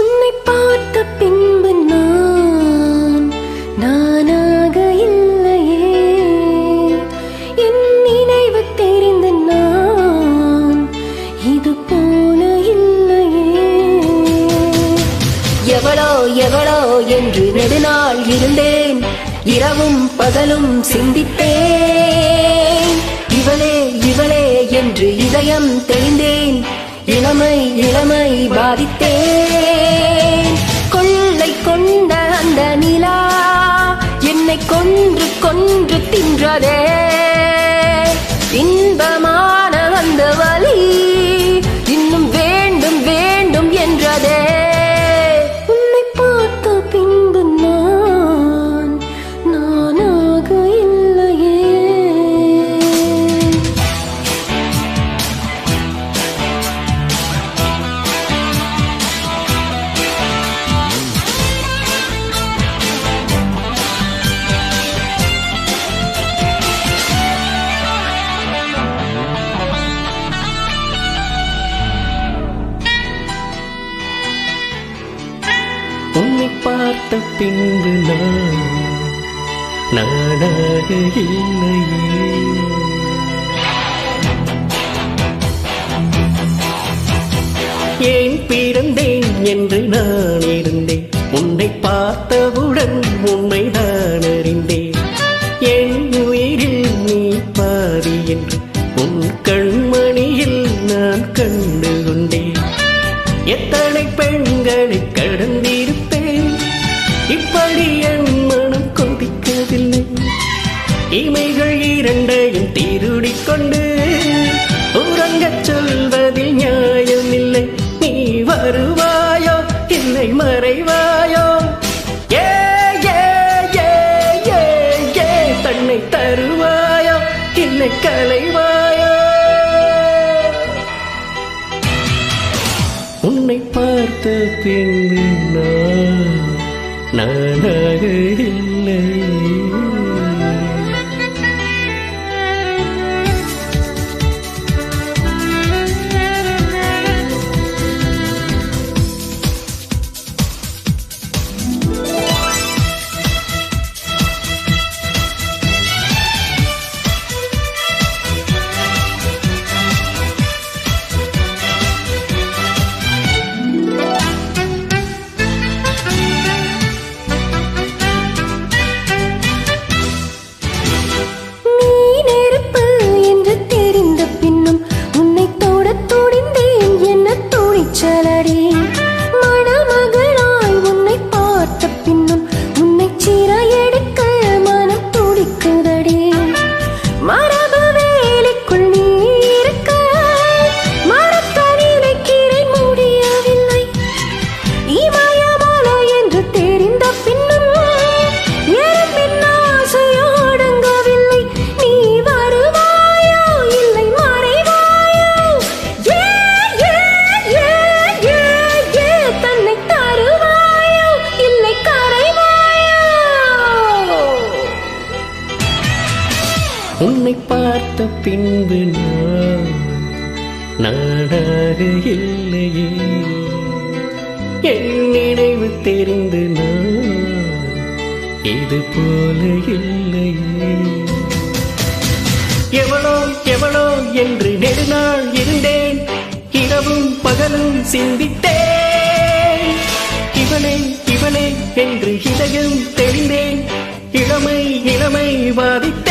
உன்னை பார்த்த பின்பு நானாக இல்லையே, என் நினைவு தெரிந்து நான் இது போல இல்லையே. எவளோ எவளோ என்று நெடுநாள் இருந்தேன், இரவும் பகலும் சிந்தித்தேன். இவளே இவளே என்று இதயம் தெளிந்தேன், இளமை இளமை பாதித்தேன். கொள்ளை கொண்ட அந்த நிலா என்னை கொன்று கொன்று தின்றதே, இன்பமான அந்த வலி இன்னும் வேண்டும் வேண்டும் என்றதே. உன்னை பார்த்த பின்பு நானாக இல்லையே. உன்னை பார்த்த பின்பு நானாக இல்லையே. ஏன் பிறந்தேன் என்று நான் இருந்தேன், உன்னை பார்த்தவுடன் உன்னை நான் அறிந்தேன். என் உயிரில் நீ பாதி என்று உன் கண்மணியில் நான் கண்டு கொண்டேன். எத்தனை பெண்களை கடந்திருப்பேன், இப்படி என் மனம் கொதிக்கவில்லை. இமைகள் இரண்டையும் திருடிக்கொண்டு உறங்கச் சொல்வதில் நியாயமில்லை. நீ வருவாயோ இல்லை மறைவாயோ, ஏ ஏ ஏ ஏ ஏ தன்னை தருவாயோ இல்லை கலைவாயோ. உன்னை பார்த்த பின்பு நானாக இல்லை. மணமகளாய் உன்னை பார்த்த பின்னும் உன்னை சிறையெடுக்க மனம் துடிக்குதடி. மரபு வேலைக்குள் நீ இருக்க மரத்தடியிலே கீரை முடியவில்லை. இமயமலை என்று தெரிந்த பின்னும் எறும்பின் ஆசை அடங்கவில்லை. நீ வருவாயோ இல்லை மறைவாயோ, தன்னை தருவாயோ இல்லை கரைவாயோ. உன்னை பார்த்த பின்பு நானாக இல்லையே. என் நினைவு தெரிந்து இது போல இல்லையே. எவளோ எவளோ என்று நெடுநாள் இருந்தேன், இரவும் பகலும் சிந்தித்தேன். இவளே இவளே என்று இதயம் தெளிந்தேன், இளமை இளமை வாதித்தேன்.